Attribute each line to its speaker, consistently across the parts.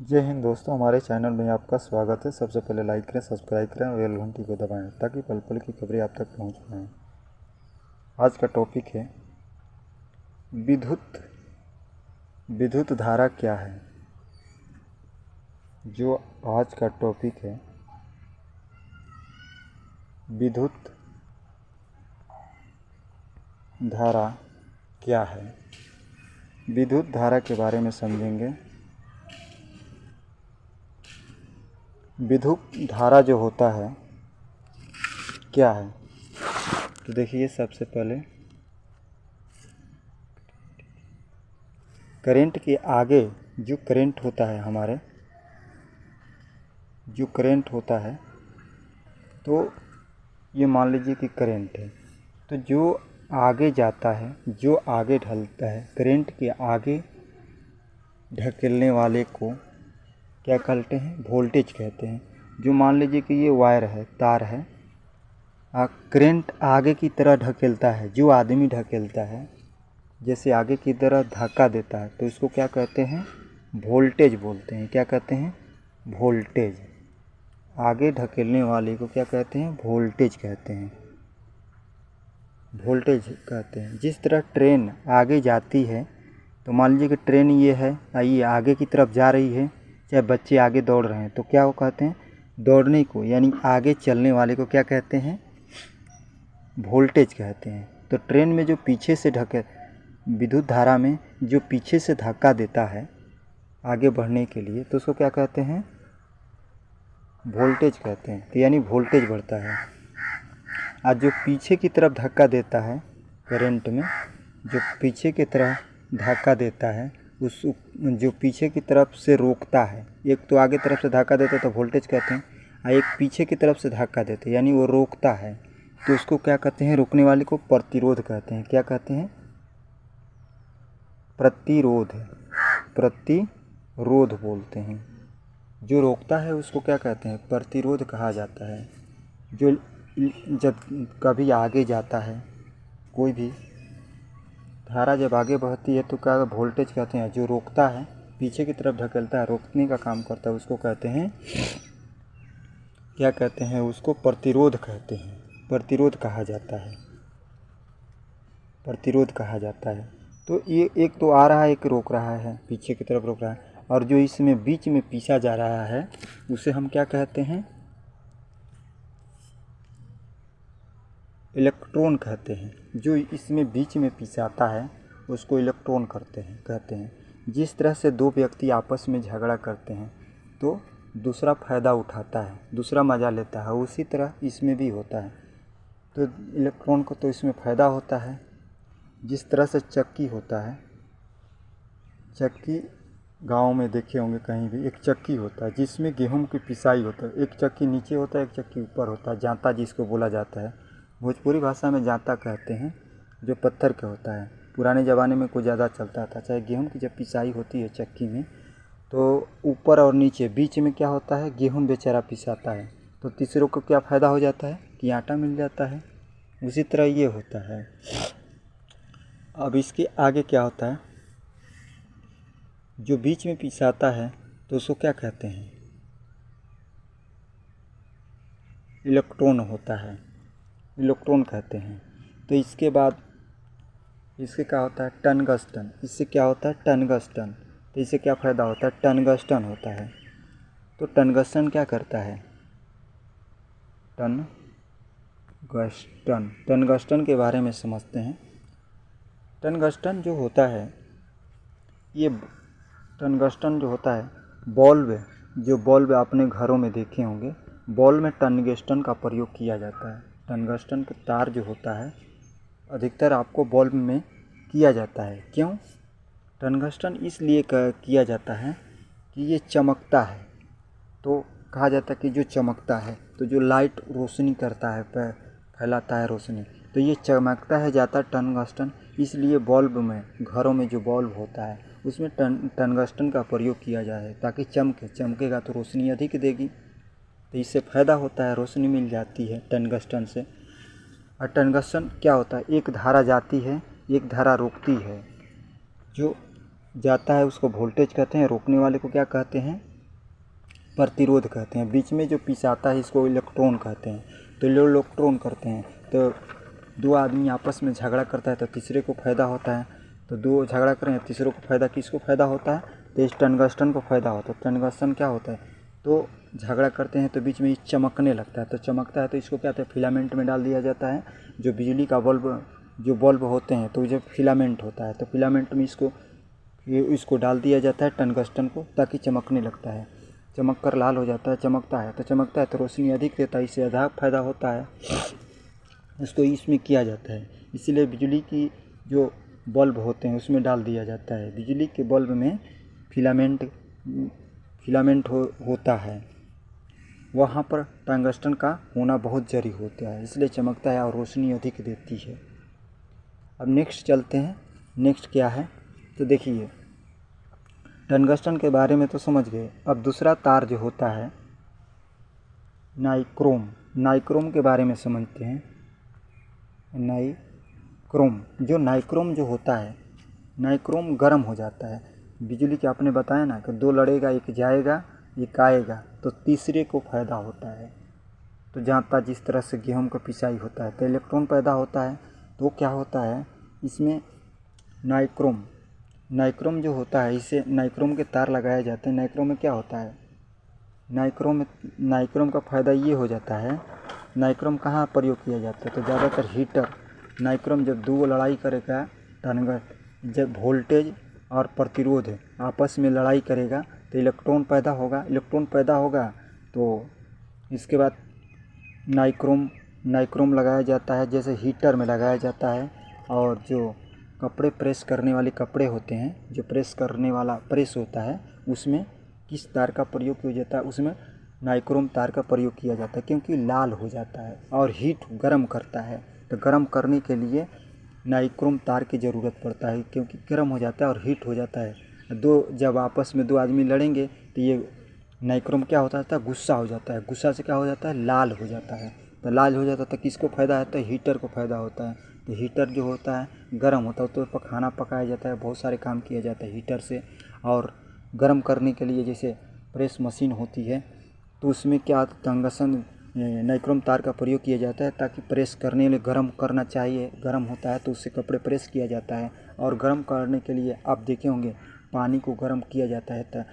Speaker 1: जय हिंद दोस्तों, हमारे चैनल में आपका स्वागत है। सबसे पहले लाइक करें, सब्सक्राइब करें और बेल घंटी को दबाएं ताकि पल पल की खबरें आप तक पहुंच पाएं। आज का टॉपिक है विद्युत धारा क्या है। जो आज का टॉपिक है विद्युत धारा क्या है। विद्युत धारा के बारे में समझेंगे। विद्युत धारा जो होता है क्या है, तो देखिए सबसे पहले करंट के आगे जो करंट होता है तो ये मान लीजिए कि करंट है, तो जो आगे जाता है, जो आगे ढलता है, करंट के आगे ढकेलने वाले को क्या कहते हैं, वोल्टेज कहते हैं। जो मान लीजिए कि ये वायर है, तार है, करंट आगे की तरह ढकेलता है, जो आदमी ढकेलता है, जैसे आगे की तरह धक्का देता है, तो इसको क्या कहते हैं, वोल्टेज बोलते हैं। क्या कहते हैं, वोल्टेज। आगे ढकेलने वाले को क्या कहते हैं, वोल्टेज कहते हैं। वोल्टेज कहते हैं। जिस तरह ट्रेन आगे जाती है, तो मान लीजिए कि ट्रेन ये है, ये आगे की तरफ जा रही है, चाहे बच्चे आगे दौड़ रहे हैं, तो क्या वो कहते हैं, दौड़ने को यानी आगे चलने वाले को क्या कहते हैं, वोल्टेज कहते हैं। तो ट्रेन में जो पीछे से विद्युत धारा में जो पीछे से धक्का देता है आगे बढ़ने के लिए, तो उसको क्या कहते हैं, वोल्टेज कहते हैं। तो यानी वोल्टेज बढ़ता है। और जो पीछे की तरफ धक्का देता है, करंट में जो पीछे की तरफ धक्का देता है, उस जो पीछे की तरफ से रोकता है, एक तो आगे तरफ से धक्का देता है तो वोल्टेज कहते हैं, और एक पीछे की तरफ से धक्का देते हैं यानी वो रोकता है, तो उसको क्या कहते हैं, रोकने वाले को प्रतिरोध कहते हैं। क्या कहते हैं, प्रतिरोध बोलते हैं। जो रोकता है उसको क्या कहते हैं, प्रतिरोध कहा जाता है। जो जब कभी आगे जाता है, कोई भी धारा जब आगे बढ़ती है तो क्या वोल्टेज कहते हैं। जो रोकता है, पीछे की तरफ ढकेलता है, रोकने का काम करता है, उसको कहते हैं, क्या कहते हैं, उसको प्रतिरोध कहते हैं। प्रतिरोध कहा जाता है। तो ये एक तो आ रहा है, एक रोक रहा है, पीछे की तरफ रोक रहा है, और जो इसमें बीच में पीसा जा रहा है उसे हम क्या कहते हैं, इलेक्ट्रॉन कहते हैं। जो इसमें बीच में पिसाता है उसको इलेक्ट्रॉन कहते हैं। जिस तरह से दो व्यक्ति आपस में झगड़ा करते हैं तो दूसरा फ़ायदा उठाता है, दूसरा मज़ा लेता है, उसी तरह इसमें भी होता है। तो इलेक्ट्रॉन को तो इसमें फ़ायदा होता है। जिस तरह से चक्की होता है, चक्की गांव में देखे होंगे, कहीं भी एक चक्की होता है जिसमें गेहूं की पिसाई होता है। एक चक्की नीचे होता है, एक चक्की ऊपर होता है, जांता जिसको बोला जाता है। भोजपुरी भाषा में जांता कहते हैं, जो पत्थर का होता है। पुराने ज़माने में कुछ ज़्यादा चलता था। चाहे गेहूं की जब पिसाई होती है चक्की में, तो ऊपर और नीचे बीच में क्या होता है, गेहूं बेचारा पिसाता है, तो तीसरे को क्या फ़ायदा हो जाता है कि आटा मिल जाता है। उसी तरह ये होता है। अब इसके आगे क्या होता है, जो बीच में पिसाता है तो उसको क्या कहते हैं, इलेक्ट्रॉन होता है, इलेक्ट्रॉन कहते हैं। तो इसके बाद इससे क्या होता है, टंगस्टन। इससे क्या होता है, टंगस्टन। तो इससे क्या फ़ायदा होता है, टंगस्टन होता है। तो टंगस्टन क्या करता है, टंगस्टन के बारे में समझते हैं। टंगस्टन जो होता है, ये टंगस्टन जो होता है, बल्ब आपने घरों में देखे होंगे, बल्ब में टंगस्टन का प्रयोग किया जाता है। टंगस्टन का तार जो होता है अधिकतर आपको बल्ब में किया जाता है। क्यों टंगस्टन इसलिए किया जाता है कि ये चमकता है। तो कहा जाता है कि जो चमकता है, तो जो लाइट रोशनी करता है, फैलाता है रोशनी, तो ये चमकता है ज़्यादा टंगस्टन। इसलिए बल्ब में, घरों में जो बल्ब होता है उसमें टंगस्टन का प्रयोग किया जाए ताकि चमकेगा तो रोशनी अधिक देगी। तो इससे फ़ायदा होता है, रोशनी मिल जाती है टंगस्टन से। और टंगस्टन क्या होता है, एक धारा जाती है, एक धारा रोकती है। जो जाता है उसको वोल्टेज कहते हैं, रोकने वाले को क्या कहते हैं, प्रतिरोध कहते हैं। बीच में जो पिसाता है इसको इलेक्ट्रॉन कहते हैं। तो इलेक्ट्रॉन करते हैं। तो दो आदमी आपस में झगड़ा करता है तो तीसरे को फ़ायदा होता है। तो दो झगड़ा करें तीसरे को फ़ायदा, किसको फ़ायदा होता है? तो इस टंगस्टन को फ़ायदा होता है। टंगस्टन क्या होता है? तो झगड़ा करते हैं तो बीच में चमकने लगता है। तो चमकता है तो इसको क्या कहते हैं? फिलामेंट में डाल दिया जाता है। जो बिजली का बल्ब होते हैं तो जो फिलामेंट होता है तो फिलामेंट में इसको डाल दिया जाता है टंगस्टन को, ताकि चमकने लगता है। चमक कर लाल हो जाता है, चमकता है तो रोशनी अधिक देता है, इससे अधिक फ़ायदा होता है। इसको इसमें किया जाता है। इसीलिए बिजली की जो बल्ब होते हैं उसमें डाल दिया जाता है। बिजली के बल्ब में फिलामेंट होता है, वहाँ पर टंगस्टन का होना बहुत ज़रूरी होता है, इसलिए चमकता है और रोशनी अधिक देती है। अब नेक्स्ट चलते हैं। नेक्स्ट क्या है? तो देखिए, टंगस्टन के बारे में तो समझ गए। अब दूसरा तार जो होता है नाइक्रोम के बारे में समझते हैं। नाइक्रोम जो होता है, नाइक्रोम गर्म हो जाता है। बिजली के आपने बताया ना कि दो लड़ेगा, एक जाएगा एक आएगा, तो तीसरे को फ़ायदा होता है। तो जहाँ जिस तरह से गेहूं का पिसाई होता है तो इलेक्ट्रॉन पैदा होता है। तो क्या होता है इसमें? नाइक्रोम जो होता है, इसे नाइक्रोम के तार लगाए जाते हैं। नाइक्रोम में क्या होता है? नाइक्रोम का फ़ायदा ये हो जाता है। नाइक्रोम कहाँ प्रयोग किया जाता है? तो ज़्यादातर हीटर। नाइक्रोम जब दो लड़ाई करेगा, जब वोल्टेज और प्रतिरोध आपस में लड़ाई करेगा तो इलेक्ट्रॉन पैदा होगा। तो इसके बाद नाइक्रोम लगाया जाता है, जैसे हीटर में लगाया जाता है। और जो कपड़े प्रेस करने वाले कपड़े होते हैं, जो प्रेस करने वाला प्रेस होता है, उसमें किस तार का प्रयोग किया जाता है? उसमें नाइक्रोम तार का प्रयोग किया जाता है, क्योंकि लाल हो जाता है और गर्म करता है। तो गर्म करने के लिए नाइक्रोम तार की ज़रूरत पड़ता है, क्योंकि गर्म हो जाता है और हीट हो जाता है। जब आपस में दो आदमी लड़ेंगे तो ये नाइक्रोम क्या होता है? गुस्सा हो जाता है। गुस्सा से क्या हो जाता है? लाल हो जाता है। तो लाल हो जाता है तो किसको फ़ायदा होता है? हीटर को फ़ायदा होता है। तो हीटर जो होता है गर्म होता है, तो खाना पकाया जाता है, बहुत सारे काम किया जाता है हीटर से। और गर्म करने के लिए जैसे प्रेस मशीन होती है, तो उसमें क्या टंगस्टन नाइक्रोम तार का प्रयोग किया जाता है, ताकि प्रेस करने में गर्म करना चाहिए। गर्म होता है तो उससे कपड़े प्रेस किया जाता है। और गर्म करने के लिए आप देखे होंगे पानी को गर्म किया जाता है, तो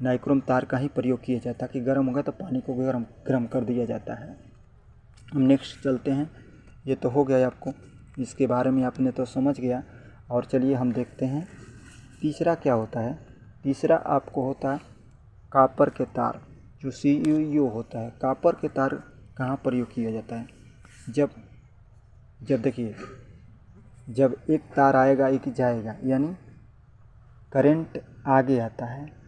Speaker 1: नाइक्रोम तार का ही प्रयोग किया जाता है, ताकि गर्म होगा तो पानी को गर्म कर दिया जाता है। हम नेक्स्ट चलते हैं। ये तो हो गया आपको, इसके बारे में आपने तो समझ गया। और चलिए हम देखते हैं तीसरा क्या होता है। तीसरा आपको होता है कॉपर के तार, जो CuO होता है। कॉपर के तार कहाँ प्रयोग किया जाता है? जब देखिए, जब एक तार आएगा एक जाएगा, यानी करंट आगे आता है,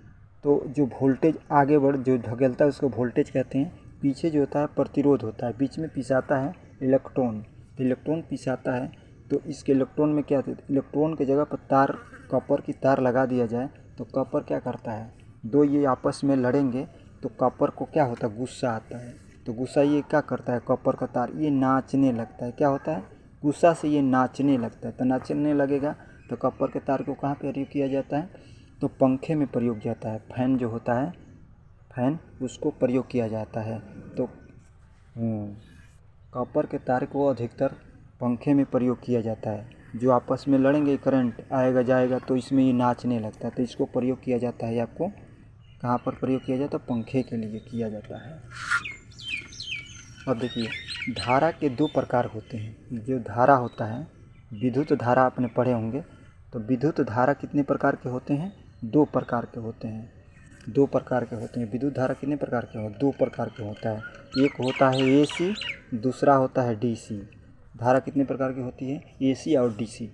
Speaker 1: तो जो वोल्टेज आगे जो धकेलता है उसको वोल्टेज कहते हैं। पीछे जो होता है प्रतिरोध होता है। बीच में पिसाता है इलेक्ट्रॉन। तो इलेक्ट्रॉन पिसाता है, तो इसके इलेक्ट्रॉन में क्या होता है? इलेक्ट्रॉन की जगह पर कॉपर की तार लगा दिया जाए तो कॉपर क्या करता है? दो ये आपस में लड़ेंगे तो कॉपर को क्या होता है? गुस्सा आता है। तो गुस्सा ये क्या करता है? कॉपर का तार ये नाचने लगता है। क्या होता है? गुस्सा से ये नाचने लगता है। तो नाचने लगेगा तो कॉपर के तार को कहाँ प्रयोग किया जाता है? तो पंखे में प्रयोग जाता है। फैन जो होता है, फैन, उसको प्रयोग किया जाता है। तो कॉपर के तार को अधिकतर पंखे में प्रयोग किया जाता है। जो आपस में लड़ेंगे, करंट आएगा जाएगा, तो इसमें ये नाचने लगता है। तो इसको प्रयोग किया जाता है। आपको कहाँ पर प्रयोग किया जाता है? पंखे के लिए किया जाता है। अब देखिए, धारा के दो प्रकार होते हैं। जो धारा होता है, विद्युत धारा आपने पढ़े होंगे। तो विद्युत धारा कितने प्रकार के होते हैं? दो प्रकार के होते हैं। विद्युत धारा कितने प्रकार के होते हैं? दो प्रकार के होता है। एक होता है AC, दूसरा होता है DC। धारा कितने प्रकार की होती है? AC और DC।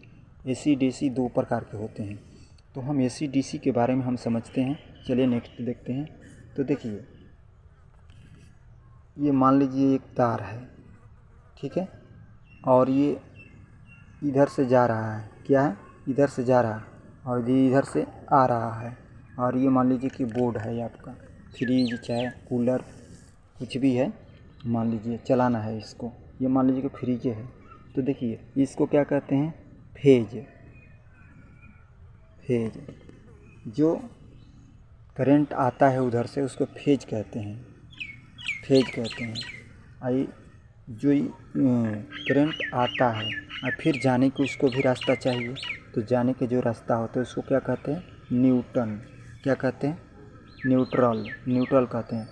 Speaker 1: AC DC दो प्रकार के होते हैं। तो हम AC DC के बारे में हम समझते हैं। चलिए नेक्स्ट देखते हैं। तो देखिए, ये मान लीजिए एक तार है, ठीक है, और ये इधर से जा रहा है। क्या है? इधर से जा रहा है, और ये इधर से आ रहा है। और ये मान लीजिए कि बोर्ड है आपका, फ्रिज चाहे कूलर कुछ भी है, मान लीजिए चलाना है इसको। ये मान लीजिए कि फ्रिज है। तो देखिए, इसको क्या कहते हैं? फेज। जो करंट आता है उधर से, उसको फेज कहते हैं, फेज कहते हैं। आई जो करंट आता है और फिर जाने को उसको भी रास्ता चाहिए, तो जाने के जो रास्ता होता है उसको क्या कहते हैं? न्यूटन। क्या कहते हैं? न्यूट्रल। न्यूट्रल कहते हैं।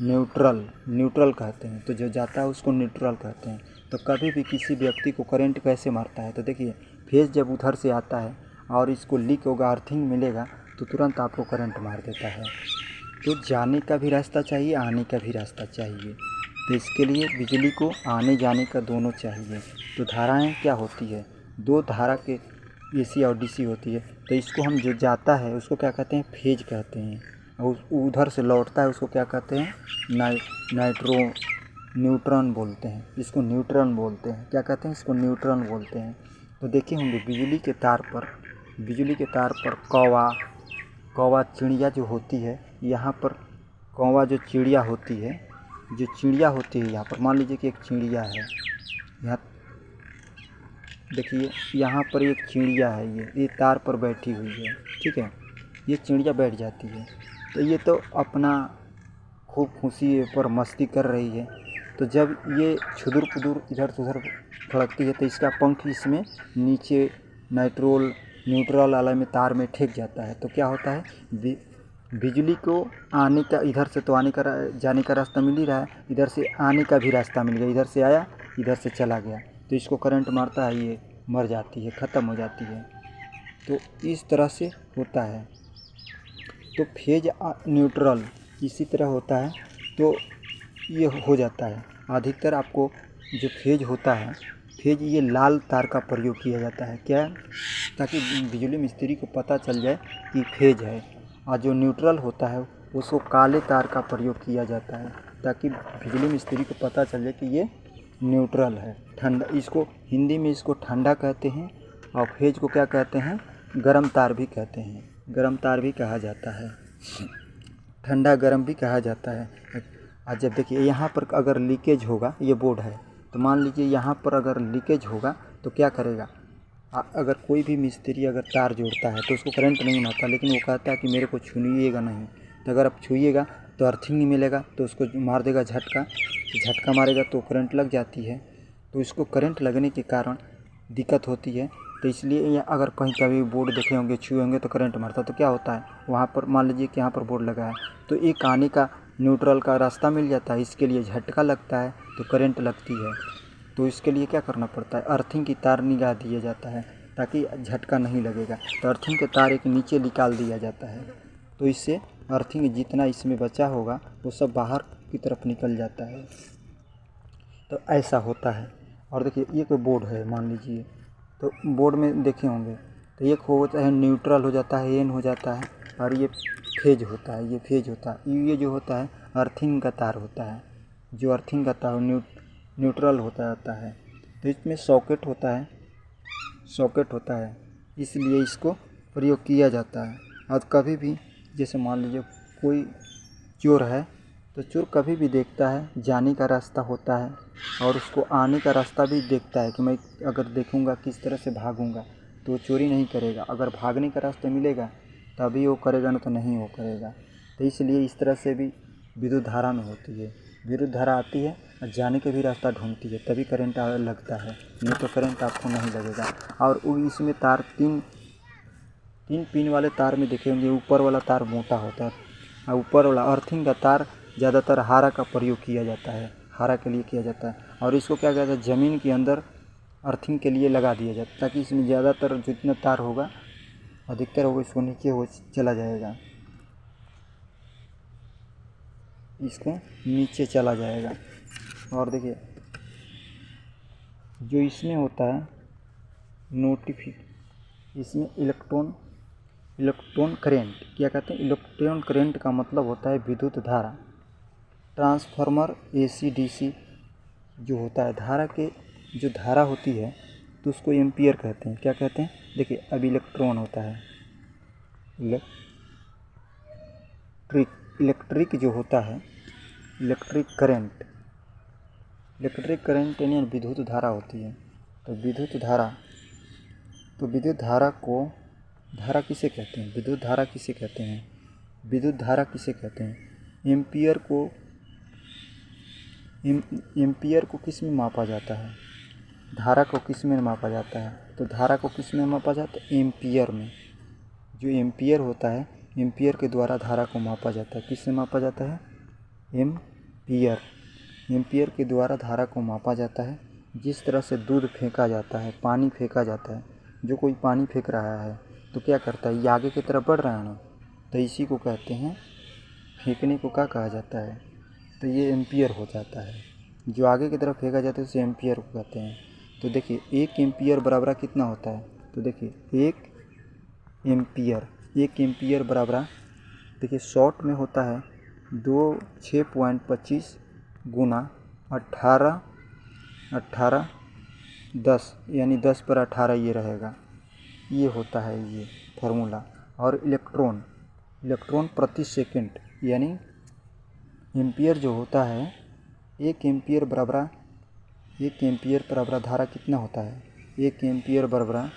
Speaker 1: न्यूट्रल कहते हैं। तो जो जाता है उसको न्यूट्रल कहते हैं। तो कभी भी किसी व्यक्ति को करंट कैसे मारता है? तो देखिए, फेज जब उधर से आता है और इसको लीक होगा, अर्थिंग मिलेगा, तो तुरंत आपको करंट मार देता है। तो जाने का भी रास्ता चाहिए, आने का भी रास्ता चाहिए। तो इसके लिए बिजली को आने जाने का दोनों चाहिए। तो धाराएं क्या होती है? दो धारा के एसी और डीसी होती है। तो इसको हम जो जाता है उसको क्या कहते हैं? फेज कहते हैं। और उधर से लौटता है उसको क्या कहते हैं? न्यूट्रॉन बोलते हैं। इसको न्यूट्रॉन बोलते हैं। क्या कहते हैं? इसको न्यूट्रॉन बोलते हैं। तो देखे होंगे बिजली के तार पर कौवा चिड़िया जो होती है, यहाँ पर कौवा जो चिड़िया होती है यहाँ पर, मान लीजिए कि एक चिड़िया है, यहाँ देखिए, यहाँ पर एक चिड़िया है, ये तार पर बैठी हुई है, ठीक है। ये चिड़िया बैठ जाती है, तो ये तो अपना खूब खुशी पर मस्ती कर रही है। तो जब ये छुदुर पुदुर इधर से उधर फड़कती है तो इसका पंख इसमें नीचे न्यूट्रल वाला में तार में ठेक जाता है। तो क्या होता है? बिजली को आने का, इधर से तो जाने का रास्ता मिल ही रहा है, इधर से आने का भी रास्ता मिल गया। इधर से आया, इधर से चला गया, तो इसको करंट मारता है, ये मर जाती है, ख़त्म हो जाती है। तो इस तरह से होता है। तो फेज न्यूट्रल इसी तरह होता है। तो ये हो जाता है। अधिकतर आपको जो फेज होता है, फेज ये लाल तार का प्रयोग किया जाता है। क्या? ताकि बिजली मिस्त्री को पता चल जाए कि फेज है। और जो न्यूट्रल होता है उसको काले तार का प्रयोग किया जाता है, ताकि बिजली मिस्त्री को पता चल जाए कि ये न्यूट्रल है। ठंडा, इसको हिंदी में इसको ठंडा कहते हैं। और फेज को क्या कहते हैं? गर्म तार भी कहते हैं। गर्म तार भी कहा जाता है, ठंडा गर्म भी कहा जाता है। और जब देखिए यहाँ पर अगर लीकेज होगा, ये बोर्ड है, तो मान लीजिए यहाँ पर अगर लीकेज होगा तो क्या करेगा? अगर कोई भी मिस्त्री अगर तार जोड़ता है तो उसको करंट नहीं मारता, लेकिन वो कहता है कि मेरे को छूइएगा नहीं। तो अगर आप छूइएगा तो अर्थिंग नहीं मिलेगा, तो उसको मार देगा झटका। तो झटका मारेगा तो करंट लग जाती है। तो इसको करंट लगने के कारण दिक्कत होती है। तो इसलिए अगर कहीं कभी बोर्ड देखे होंगे, छुए होंगे तो करंट मारता, तो क्या होता है? वहाँ पर मान लीजिए कि यहाँ पर बोर्ड लगा है, तो एक आने का न्यूट्रल का रास्ता मिल जाता है, इसके लिए झटका लगता है तो करंट लगती है। तो इसके लिए क्या करना पड़ता है? अर्थिंग की तार निकाल दिया जाता है, ताकि झटका नहीं लगेगा। तो अर्थिंग के तार एक नीचे निकाल दिया जाता है, तो इससे अर्थिंग जितना इसमें बचा होगा वो सब बाहर की तरफ निकल जाता है। तो ऐसा होता है। और देखिए, ये कोई बोर्ड है मान लीजिए, तो बोर्ड में देखे होंगे, तो एक होता है न्यूट्रल हो जाता है, एन हो जाता है, और ये फेज होता है, ये फेज होता है। ये जो होता है अर्थिंग का तार होता है, जो अर्थिंग का तार न्यूट्रल होता है। तो इसमें सॉकेट होता है, इसलिए इसको प्रयोग किया जाता है। और कभी भी जैसे मान लीजिए कोई चोर है, तो चोर कभी भी देखता है जाने का रास्ता होता है, और उसको आने का रास्ता भी देखता है कि मैं अगर देखूंगा किस तरह से भागूंगा तो वो चोरी नहीं करेगा। अगर भागने का रास्ता मिलेगा तभी वो करेगा, ना तो नहीं वो करेगा। तो इसलिए इस तरह से भी विद्युत धारा में होती है। विद्युत धारा आती है और जाने का भी रास्ता ढूंढती है, तभी करंट लगता है, नहीं तो करंट आपको नहीं लगेगा। और वो इसमें तार तीन पिन वाले तार में देखे होंगे, ऊपर वाला तार मोटा होता है और ऊपर वाला अर्थिंग का तार ज़्यादातर हारा का प्रयोग किया जाता है, हारा के लिए किया जाता है। और इसको क्या कहते हैं? ज़मीन के अंदर अर्थिंग के लिए लगा दिया जाता है, ताकि इसमें ज़्यादातर जितना तार होगा अधिकतर होगा इसको नीचे हो चला जाएगा, इसको नीचे चला जाएगा। और देखिए, जो इसमें होता है इसमें इलेक्ट्रॉन करेंट, क्या कहते हैं? इलेक्ट्रॉन करेंट का मतलब होता है विद्युत धारा। ट्रांसफार्मर एसी डीसी जो होता है, धारा के जो धारा होती है तो उसको एम्पियर कहते हैं। क्या कहते हैं? देखिए, अब इलेक्ट्रॉन होता है, इलेक्ट्रिक जो होता है, इलेक्ट्रिक करंट यानी विद्युत धारा होती है। तो विद्युत धारा को धारा किसे कहते हैं? विद्युत धारा किसे कहते हैं? विद्युत धारा किसे कहते हैं? एम्पियर को किस में मापा जाता है? धारा को किस में मापा जाता है? तो धारा को किस में मापा जाता है? एम्पियर में। जो एम्पियर होता है, एम्पियर के द्वारा धारा को मापा जाता है। किससे मापा जाता है? एम्पियर। एम्पियर के द्वारा धारा को मापा जाता है। जिस तरह से दूध फेंका जाता है, पानी फेंका जाता है, जो कोई पानी फेंक रहा है तो क्या करता है? ये आगे की तरफ बढ़ रहा है ना, तो इसी को कहते हैं, फेंकने को क्या कहा जाता है? तो ये एम्पियर हो जाता है। जो आगे की तरफ फेंका जाता है उसे एम्पियर को कहते हैं। तो देखिए 1 एम्पियर बराबर कितना होता है? तो देखिए 1 एम्पियर बराबर, देखिए शॉर्ट में होता है 6.25 गुना 18 10, यानी 10/18 ये रहेगा। ये होता है ये फार्मूला। और इलेक्ट्रॉन प्रति सेकंड, यानी एम्पियर जो होता है, 1 एम्पियर बराबर धारा कितना होता है? 1 एम्पियर बराबर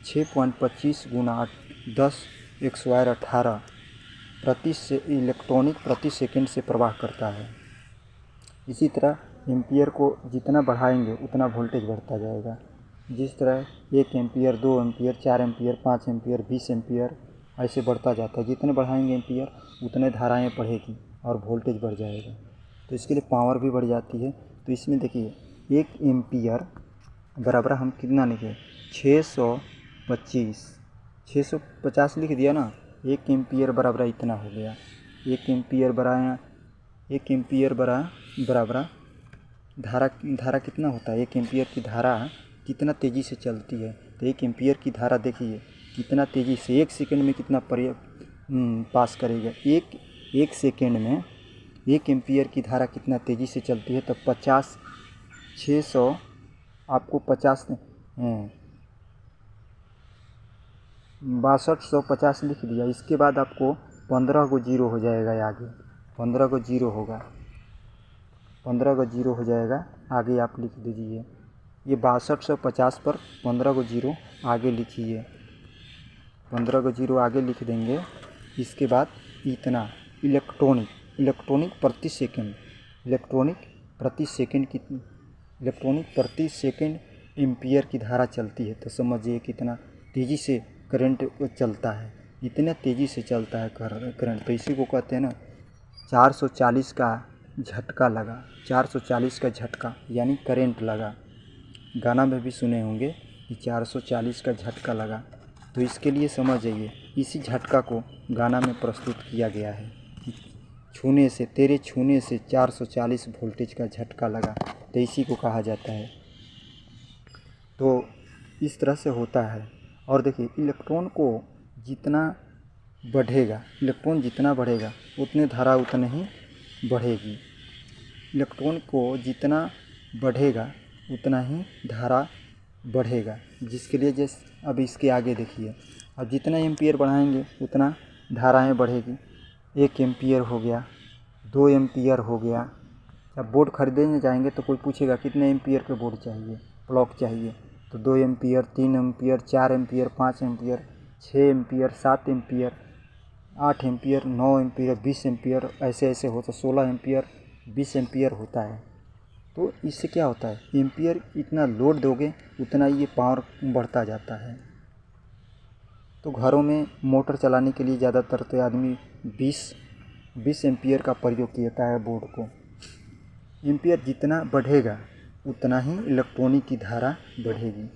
Speaker 1: 6.25 गुना 10⁻18 इलेक्ट्रॉनिक प्रति सेकंड से प्रवाह करता है। इसी तरह एम्पियर को जितना बढ़ाएंगे उतना वोल्टेज बढ़ता जाएगा। जिस तरह 1 ampere, 2 ampere, 4 ampere, 5 ampere, 20 ampere ऐसे बढ़ता जाता है। जितने बढ़ाएंगे एम्पियर उतने धाराएं बढ़ेगी और वोल्टेज बढ़ जाएगा। तो इसके लिए पावर भी बढ़ जाती है। तो इसमें देखिए 1 एम्पियर बराबर हम कितना लिखे? 650 लिख दिया ना। 1 एम्पियर बराबर इतना हो गया। 1 एम्पियर बराबर धारा कितना होता है? 1 एम्पियर की धारा कितना तेज़ी से चलती है? तो 1 एम्पियर की धारा देखिए कितना तेज़ी से 1 सेकंड में कितना पास करेगा। एक सेकंड में 1 एम्पियर की धारा कितना तेज़ी से चलती है? तो 600 आपको 6250 लिख दिया। इसके बाद आपको 15 को जीरो हो जाएगा आगे, 15 को जीरो होगा, 15 को जीरो हो जाएगा आगे। आप लिख दीजिए ये 6250 पर 15 को जीरो आगे लिखिए, 15 को जीरो आगे लिख देंगे। इसके बाद इतना इलेक्ट्रॉनिक प्रति सेकंड एम्पियर की धारा चलती है। तो समझिए कितना तेज़ी से करंट चलता है, इतना तेज़ी से चलता है करंट। तो इसी को कहते हैं ना 440 का झटका लगा, 440 का झटका यानी करंट लगा। गाना में भी सुने होंगे कि 440 का झटका लगा। तो इसके लिए समझ जाइए, इसी झटका को गाना में प्रस्तुत किया गया है। तेरे छूने से 440 वोल्टेज का झटका लगा। तो इसी को कहा जाता है। तो इस तरह से होता है। और देखिए इलेक्ट्रॉन जितना बढ़ेगा उतने धारा उतने ही बढ़ेगी। इलेक्ट्रॉन को जितना बढ़ेगा उतना ही धारा बढ़ेगा। जिसके लिए जैसे अब इसके आगे देखिए, अब जितना एम्पियर बढ़ाएंगे उतना धाराएं बढ़ेगी। 1 एम्पियर हो गया, 2 एम्पियर हो गया। अब बोर्ड खरीदने जाएंगे तो कोई पूछेगा कितने एम्पियर के बोर्ड चाहिए, प्लग चाहिए। तो 2 ampere, 3 ampere, 4 ampere, 5 ampere, 6 ampere, 7 ampere, 8 ampere, 9 ampere, 20 ampere, ऐसे होता 16 एम्पियर, 20 एम्पियर होता है। तो इससे क्या होता है? एम्पियर इतना लोड दोगे उतना ये पावर बढ़ता जाता है। तो घरों में मोटर चलाने के लिए ज़्यादातर तो आदमी 20 एम्पियर का प्रयोग किया है बोर्ड को। एम्पियर जितना बढ़ेगा उतना ही इलेक्ट्रॉनिक की धारा बढ़ेगी।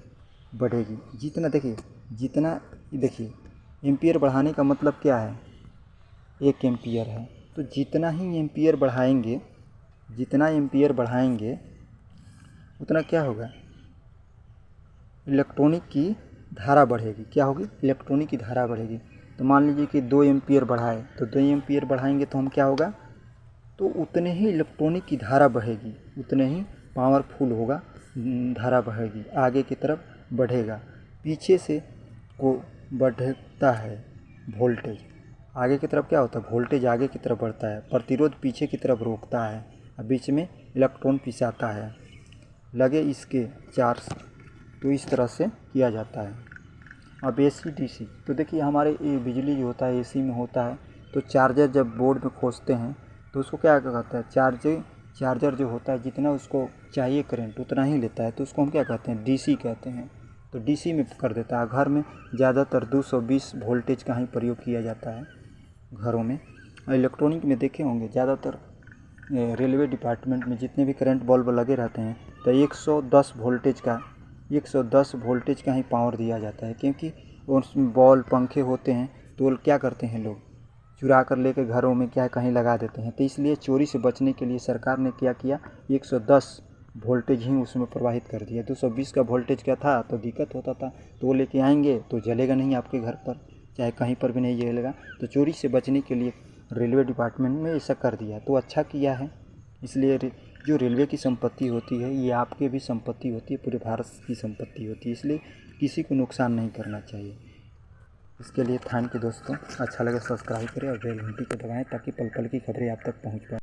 Speaker 1: जितना देखिए एम्पियर बढ़ाने का मतलब क्या है? 1 एम्पियर है। तो जितना एम्पियर बढ़ाएंगे उतना क्या होगा? इलेक्ट्रॉनिक की धारा बढ़ेगी। क्या होगी? इलेक्ट्रॉनिक की धारा बढ़ेगी। तो मान लीजिए कि 2 एम्पियर बढ़ाए, तो 2 एम्पियर बढ़ाएंगे तो हम क्या होगा? तो उतने ही इलेक्ट्रॉनिक की धारा बढ़ेगी, उतने ही पावरफुल होगा, धारा बढ़ेगी, आगे की तरफ बढ़ेगा। पीछे से को बढ़ता है वोल्टेज, आगे की तरफ क्या होता है? वोल्टेज आगे की तरफ बढ़ता है, प्रतिरोध पीछे की तरफ रोकता है और बीच में इलेक्ट्रॉन पिसाता है, लगे इसके चार्ज। तो इस तरह से किया जाता है। अब AC DC तो देखिए हमारे ये बिजली जो होता है AC में होता है, तो चार्जर जब बोर्ड में खोसते हैं तो उसको क्या कहते हैं, चार्जर जो होता है जितना उसको चाहिए करंट उतना ही लेता है, तो उसको हम क्या कहते हैं, DC कहते हैं। तो DC में कर देता है। घर में ज़्यादातर 220 वोल्टेज का ही प्रयोग किया जाता है घरों में। इलेक्ट्रॉनिक में देखे होंगे ज़्यादातर रेलवे डिपार्टमेंट में जितने भी करंट बल्ब लगे रहते हैं तो 110 वोल्टेज का ही पावर दिया जाता है, क्योंकि उसमें बॉल पंखे होते हैं तो क्या करते हैं लोग चुरा कर लेकर घरों में क्या कहीं लगा देते हैं। तो इसलिए चोरी से बचने के लिए सरकार ने क्या किया, 110 वोल्टेज ही उसमें प्रवाहित कर दिया। 220 का वोल्टेज क्या था तो दिक्कत होता था, तो वो लेके आएंगे तो जलेगा नहीं आपके घर पर, चाहे कहीं पर भी नहीं जलेगा। तो चोरी से बचने के लिए रेलवे डिपार्टमेंट में ऐसा कर दिया, तो अच्छा किया है। इसलिए जो रेलवे की संपत्ति होती है ये आपके भी संपत्ति होती है, पूरे भारत की संपत्ति होती है, इसलिए किसी को नुकसान नहीं करना चाहिए। इसके लिए थैंक यू दोस्तों। अच्छा लगे सब्सक्राइब करें और बेल घंटी को दबाएं ताकि पल पल की खबरें आप तक पहुंच पाएँ।